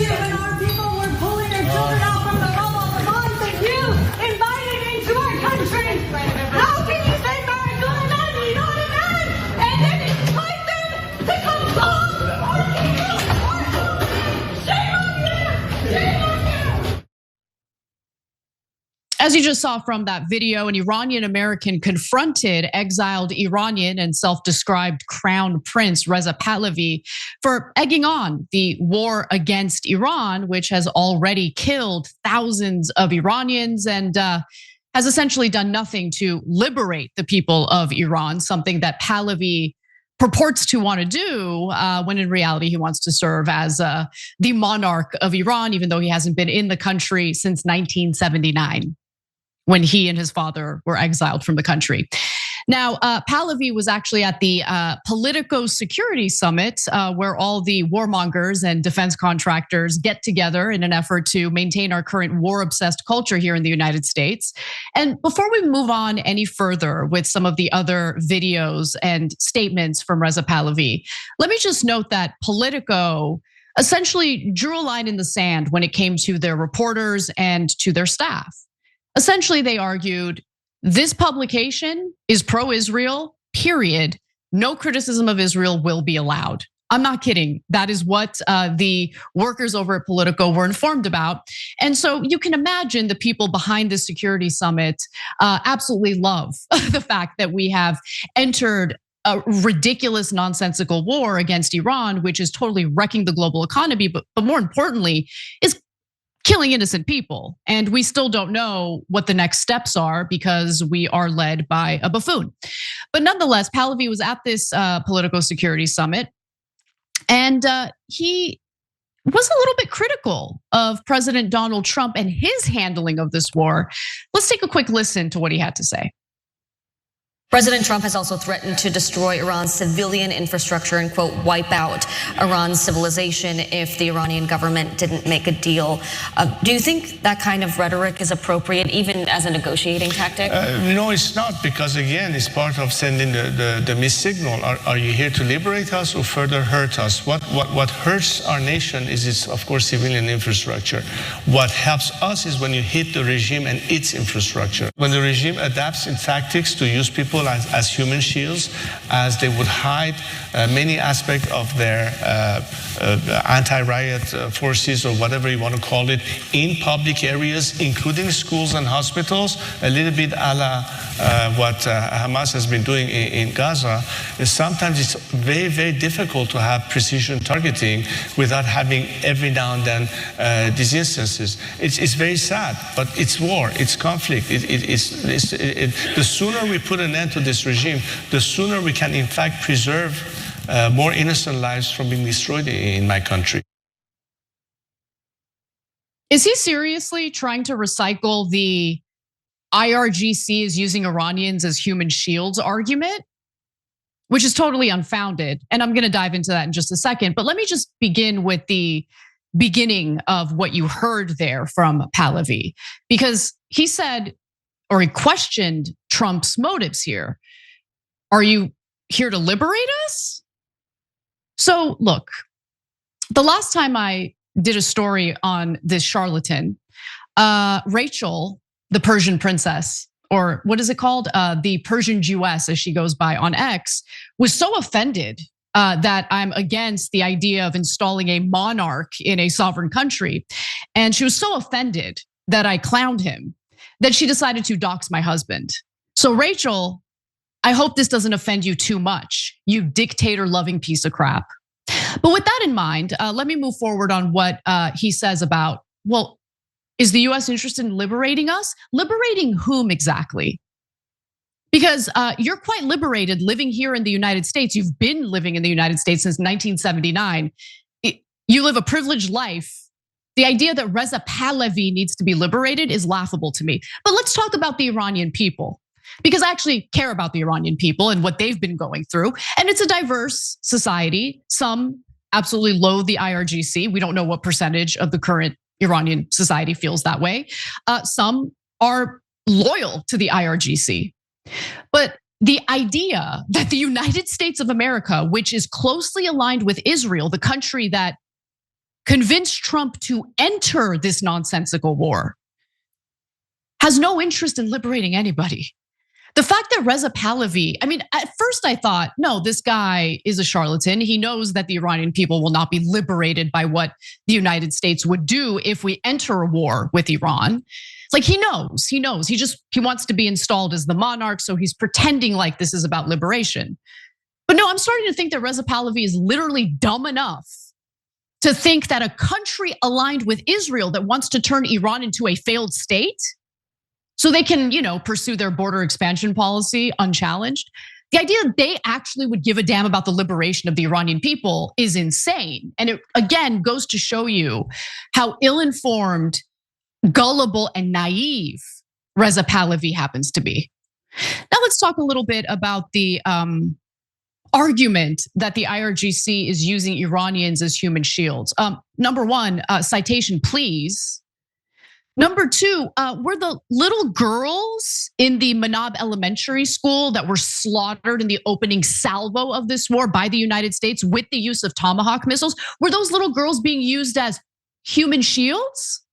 you when our people were pulling their children out from the rubble, the moms that you invited into our country. How can you say marriage to an enemy, not a man, and then invite them to come bomb our people, our children? Shame on you! Shame on you! As you just saw from that video, an Iranian American confronted exiled Iranian and self-described crown prince Reza Pahlavi for egging on the war against Iran, which has already killed thousands of Iranians and has essentially done nothing to liberate the people of Iran, something that Pahlavi purports to want to do when in reality he wants to serve as the monarch of Iran, even though he hasn't been in the country since 1979. When he and his father were exiled from the country. Now, Pahlavi was actually at the Politico Security Summit, where all the warmongers and defense contractors get together in an effort to maintain our current war-obsessed culture here in the United States. And before we move on any further with some of the other videos and statements from Reza Pahlavi, let me just note that Politico essentially drew a line in the sand when it came to their reporters and to their staff. Essentially, they argued this publication is pro-Israel, period. No criticism of Israel will be allowed. I'm not kidding. That is what the workers over at Politico were informed about. And so you can imagine the people behind the security summit absolutely love the fact that we have entered a ridiculous, nonsensical war against Iran, which is totally wrecking the global economy, but more importantly, is killing innocent people. And we still don't know what the next steps are because we are led by a buffoon. But nonetheless, Pahlavi was at this Politico Security Summit, and he was a little bit critical of President Donald Trump and his handling of this war. Let's take a quick listen to what he had to say. President Trump has also threatened to destroy Iran's civilian infrastructure and, quote, wipe out Iran's civilization if the Iranian government didn't make a deal. Do you think that kind of rhetoric is appropriate, even as a negotiating tactic? No, it's not, because again, it's part of sending the missed signal. Are you here to liberate us or further hurt us? What hurts our nation is of course, civilian infrastructure. What helps us is when you hit the regime and its infrastructure. When the regime adapts in tactics to use people as human shields, as they would hide many aspects of their anti-riot forces or whatever you want to call it in public areas, including schools and hospitals, a little bit a la what Hamas has been doing in Gaza. Sometimes it's very, very difficult to have precision targeting without having every now and then these instances. It's very sad, but it's war, it's conflict. The sooner we put an end to this regime, the sooner we can in fact preserve more innocent lives from being destroyed in my country. Is he seriously trying to recycle the IRGC is using Iranians as human shields argument, which is totally unfounded? And I'm gonna dive into that in just a second, but let me just begin with the beginning of what you heard there from Pahlavi, because he said, or he questioned Trump's motives here. Are you here to liberate us? So look, the last time I did a story on this charlatan, Rachel, the Persian princess, or what is it called? The Persian Jewess, as she goes by on X, was so offended that I'm against the idea of installing a monarch in a sovereign country. And she was so offended that I clowned him that she decided to dox my husband. So Rachel, I hope this doesn't offend you too much, you dictator-loving piece of crap. But with that in mind, let me move forward on what he says about, well, is the US interested in liberating us? Liberating whom exactly? Because you're quite liberated living here in the United States. You've been living in the United States since 1979. You live a privileged life. The idea that Reza Pahlavi needs to be liberated is laughable to me. But let's talk about the Iranian people, because I actually care about the Iranian people and what they've been going through. And it's a diverse society. Some absolutely loathe the IRGC. We don't know what percentage of the current Iranian society feels that way. Some are loyal to the IRGC. But the idea that the United States of America, which is closely aligned with Israel, the country that convinced Trump to enter this nonsensical war, has no interest in liberating anybody. The fact that Reza Pahlavi, I mean, at first I thought, no, this guy is a charlatan. He knows that the Iranian people will not be liberated by what the United States would do if we enter a war with Iran. Like he knows. He wants to be installed as the monarch, so he's pretending like this is about liberation. But no, I'm starting to think that Reza Pahlavi is literally dumb enough to think that a country aligned with Israel that wants to turn Iran into a failed state so they can, pursue their border expansion policy unchallenged. The idea that they actually would give a damn about the liberation of the Iranian people is insane. And it again goes to show you how ill-informed, gullible, and naive Reza Pahlavi happens to be. Now let's talk a little bit about the argument that the IRGC is using Iranians as human shields. Number one, citation, please. Number two, were the little girls in the Manab Elementary School that were slaughtered in the opening salvo of this war by the United States with the use of Tomahawk missiles, were those little girls being used as human shields?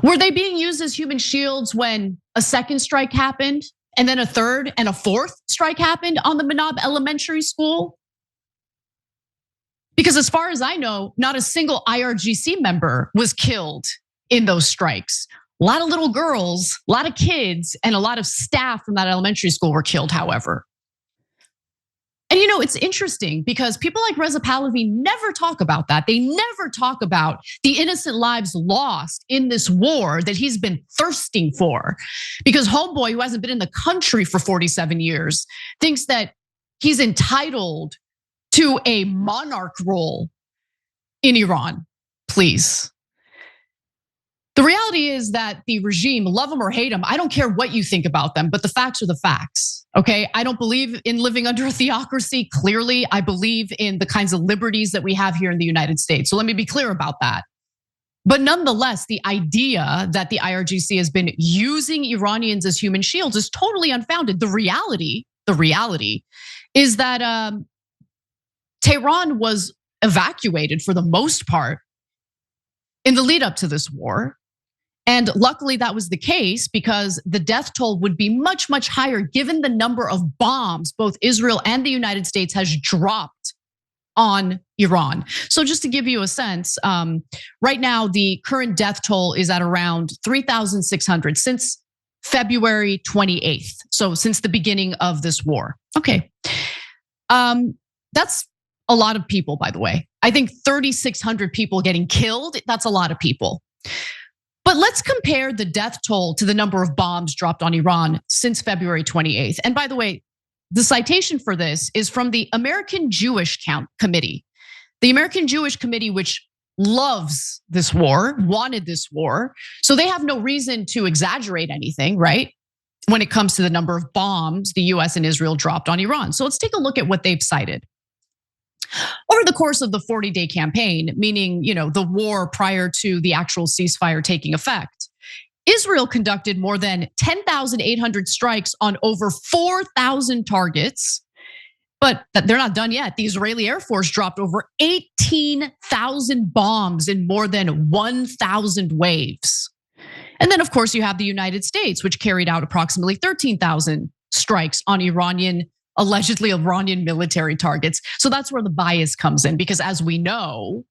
Were they being used as human shields when a second strike happened and then a third and a fourth strike happened on the Manab Elementary School? Because as far as I know, not a single IRGC member was killed in those strikes. A lot of little girls, a lot of kids, and a lot of staff from that elementary school were killed, however. And it's interesting because people like Reza Pahlavi never talk about that. They never talk about the innocent lives lost in this war that he's been thirsting for. Because homeboy, who hasn't been in the country for 47 years, thinks that he's entitled to a monarch role in Iran. Please. The reality is that the regime, love them or hate them, I don't care what you think about them, but the facts are the facts, okay? I don't believe in living under a theocracy. Clearly, I believe in the kinds of liberties that we have here in the United States. So let me be clear about that. But nonetheless, the idea that the IRGC has been using Iranians as human shields is totally unfounded. The reality is that Tehran was evacuated for the most part in the lead up to this war. And luckily that was the case because the death toll would be much, much higher given the number of bombs both Israel and the United States has dropped on Iran. So just to give you a sense, right now the current death toll is at around 3,600 since February 28th. So since the beginning of this war. Okay, that's a lot of people, by the way. I think 3,600 people getting killed, that's a lot of people. But let's compare the death toll to the number of bombs dropped on Iran since February 28th. And by the way, the citation for this is from the American Jewish Committee. The American Jewish Committee, which loves this war, wanted this war. So they have no reason to exaggerate anything, right? When it comes to the number of bombs the US and Israel dropped on Iran. So let's take a look at what they've cited. Over the course of the 40-day campaign, meaning the war prior to the actual ceasefire taking effect, Israel conducted more than 10,800 strikes on over 4,000 targets. But they're not done yet. The Israeli Air Force dropped over 18,000 bombs in more than 1,000 waves. And then, of course, you have the United States, which carried out approximately 13,000 strikes on allegedly Iranian military targets. So that's where the bias comes in, because as we know,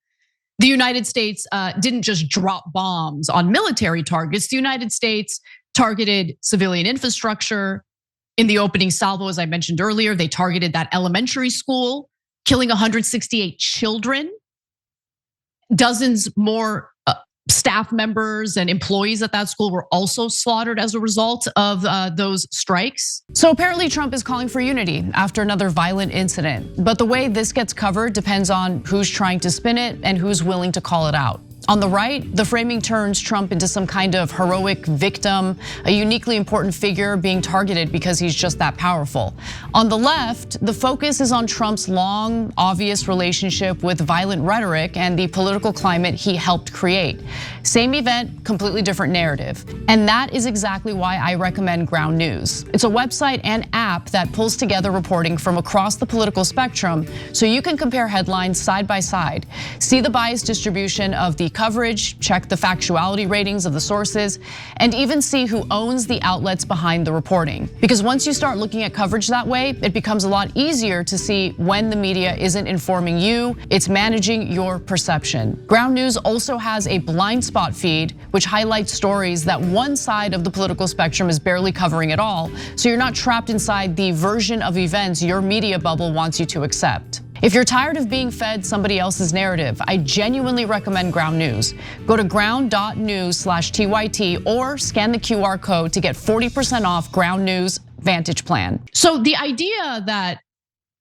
the United States didn't just drop bombs on military targets. The United States targeted civilian infrastructure. In the opening salvo, as I mentioned earlier, they targeted that elementary school, killing 168 children. Dozens more staff members and employees at that school were also slaughtered as a result of those strikes. So apparently Trump is calling for unity after another violent incident. But the way this gets covered depends on who's trying to spin it and who's willing to call it out. On the right, the framing turns Trump into some kind of heroic victim, a uniquely important figure being targeted because he's just that powerful. On the left, the focus is on Trump's long, obvious relationship with violent rhetoric and the political climate he helped create. Same event, completely different narrative. And that is exactly why I recommend Ground News. It's a website and app that pulls together reporting from across the political spectrum so you can compare headlines side by side, see the bias distribution of the coverage, check the factuality ratings of the sources, and even see who owns the outlets behind the reporting. Because once you start looking at coverage that way, it becomes a lot easier to see when the media isn't informing you, it's managing your perception. Ground News also has a blind spot feed, which highlights stories that one side of the political spectrum is barely covering at all, so you're not trapped inside the version of events your media bubble wants you to accept. If you're tired of being fed somebody else's narrative, I genuinely recommend Ground News. Go to ground.news/TYT or scan the QR code to get 40% off Ground News Vantage Plan. So the idea that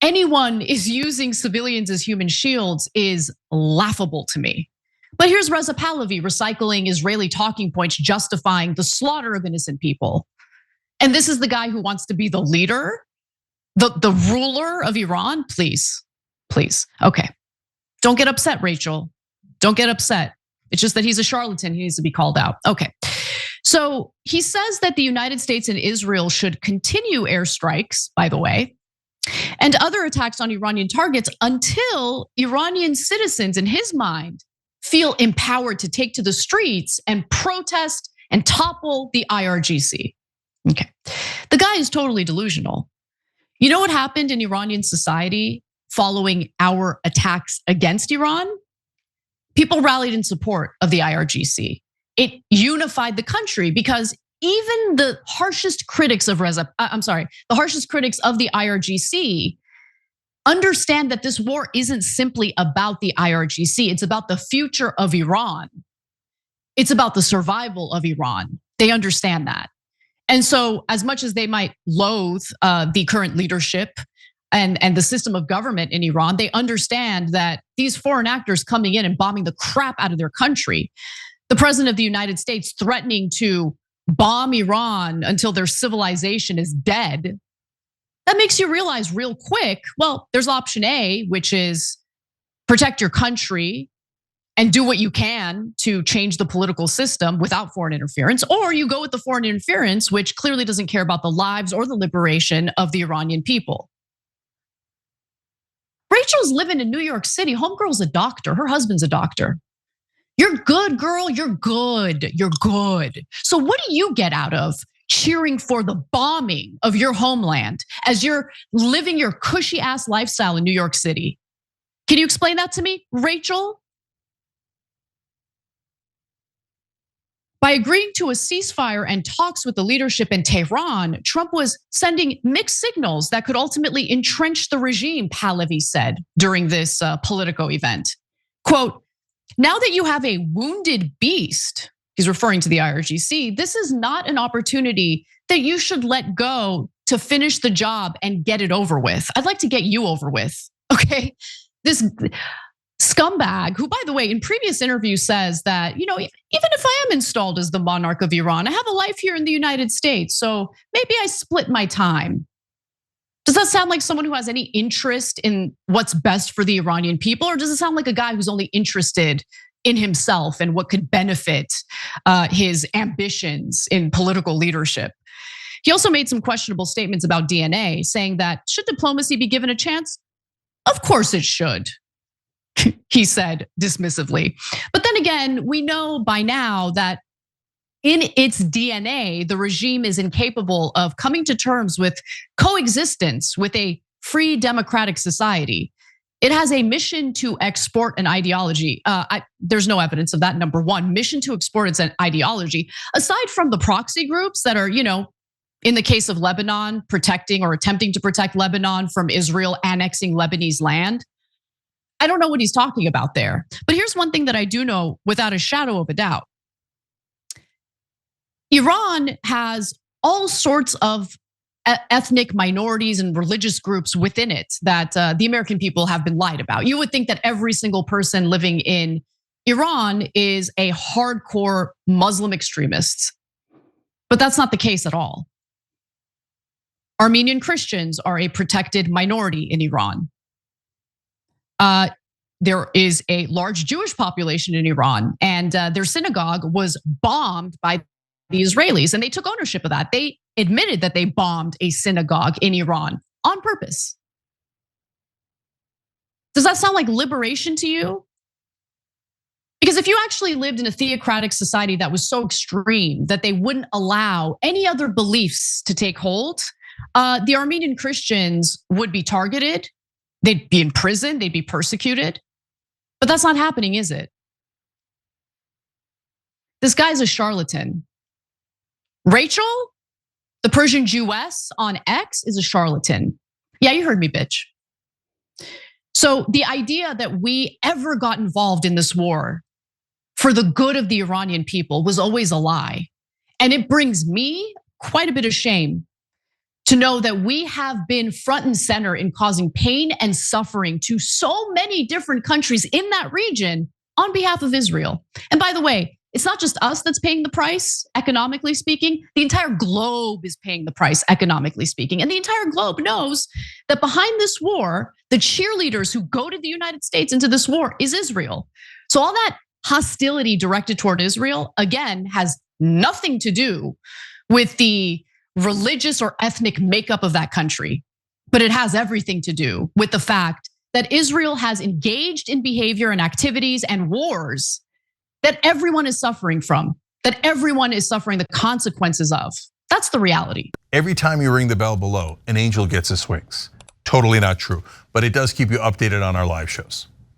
anyone is using civilians as human shields is laughable to me. But here's Reza Pahlavi recycling Israeli talking points justifying the slaughter of innocent people. And this is the guy who wants to be the leader, the ruler of Iran? Please. Okay. Don't get upset, Rachel. Don't get upset. It's just that he's a charlatan. He needs to be called out. Okay. So he says that the United States and Israel should continue airstrikes, by the way, and other attacks on Iranian targets until Iranian citizens, in his mind, feel empowered to take to the streets and protest and topple the IRGC. Okay. The guy is totally delusional. You know what happened in Iranian society following our attacks against Iran? People rallied in support of the IRGC. It unified the country because even the harshest critics of the IRGC understand that this war isn't simply about the IRGC, it's about the future of Iran. It's about the survival of Iran. They understand that. And so as much as they might loathe the current leadership and the system of government in Iran, they understand that these foreign actors coming in and bombing the crap out of their country, the president of the United States threatening to bomb Iran until their civilization is dead, that makes you realize real quick, well, there's option A, which is protect your country and do what you can to change the political system without foreign interference, or you go with the foreign interference, which clearly doesn't care about the lives or the liberation of the Iranian people. Rachel's living in New York City. Homegirl's a doctor. Her husband's a doctor. You're good, girl. You're good. You're good. So what do you get out of cheering for the bombing of your homeland as you're living your cushy ass lifestyle in New York City? Can you explain that to me, Rachel? By agreeing to a ceasefire and talks with the leadership in Tehran, Trump was sending mixed signals that could ultimately entrench the regime, Pahlavi said during this Politico event. Quote, now that you have a wounded beast, he's referring to the IRGC, this is not an opportunity that you should let go to finish the job and get it over with. I'd like to get you over with, okay? This scumbag, who, by the way, in previous interviews says that, even if I am installed as the monarch of Iran, I have a life here in the United States, so maybe I split my time. Does that sound like someone who has any interest in what's best for the Iranian people? Or does it sound like a guy who's only interested in himself and what could benefit his ambitions in political leadership? He also made some questionable statements about DNA, saying that should diplomacy be given a chance? Of course it should, he said dismissively. But then again, we know by now that in its DNA, the regime is incapable of coming to terms with coexistence with a free democratic society. It has a mission to export an ideology. There's no evidence of that, number one. Mission to export its ideology. Aside from the proxy groups that are, in the case of Lebanon, protecting or attempting to protect Lebanon from Israel annexing Lebanese land. I don't know what he's talking about there. But here's one thing that I do know without a shadow of a doubt. Iran has all sorts of ethnic minorities and religious groups within it that the American people have been lied about. You would think that every single person living in Iran is a hardcore Muslim extremist, but that's not the case at all. Armenian Christians are a protected minority in Iran. There is a large Jewish population in Iran, and their synagogue was bombed by the Israelis, and they took ownership of that. They admitted that they bombed a synagogue in Iran on purpose. Does that sound like liberation to you? Because if you actually lived in a theocratic society that was so extreme that they wouldn't allow any other beliefs to take hold, the Armenian Christians would be targeted, they'd be in prison, they'd be persecuted. But that's not happening, is it? This guy's a charlatan. Rachel, the Persian Jewess on X, is a charlatan. Yeah, you heard me, bitch. So the idea that we ever got involved in this war for the good of the Iranian people was always a lie. And it brings me quite a bit of shame to know that we have been front and center in causing pain and suffering to so many different countries in that region on behalf of Israel. And by the way, it's not just us that's paying the price, economically speaking. The entire globe is paying the price, economically speaking. And the entire globe knows that behind this war, the cheerleaders who goaded the United States into this war is Israel. So all that hostility directed toward Israel, again, has nothing to do with the religious or ethnic makeup of that country, but it has everything to do with the fact that Israel has engaged in behavior and activities and wars that everyone is suffering from, that everyone is suffering the consequences of. That's the reality. Every time you ring the bell below, an angel gets his wings. Totally not true, but it does keep you updated on our live shows.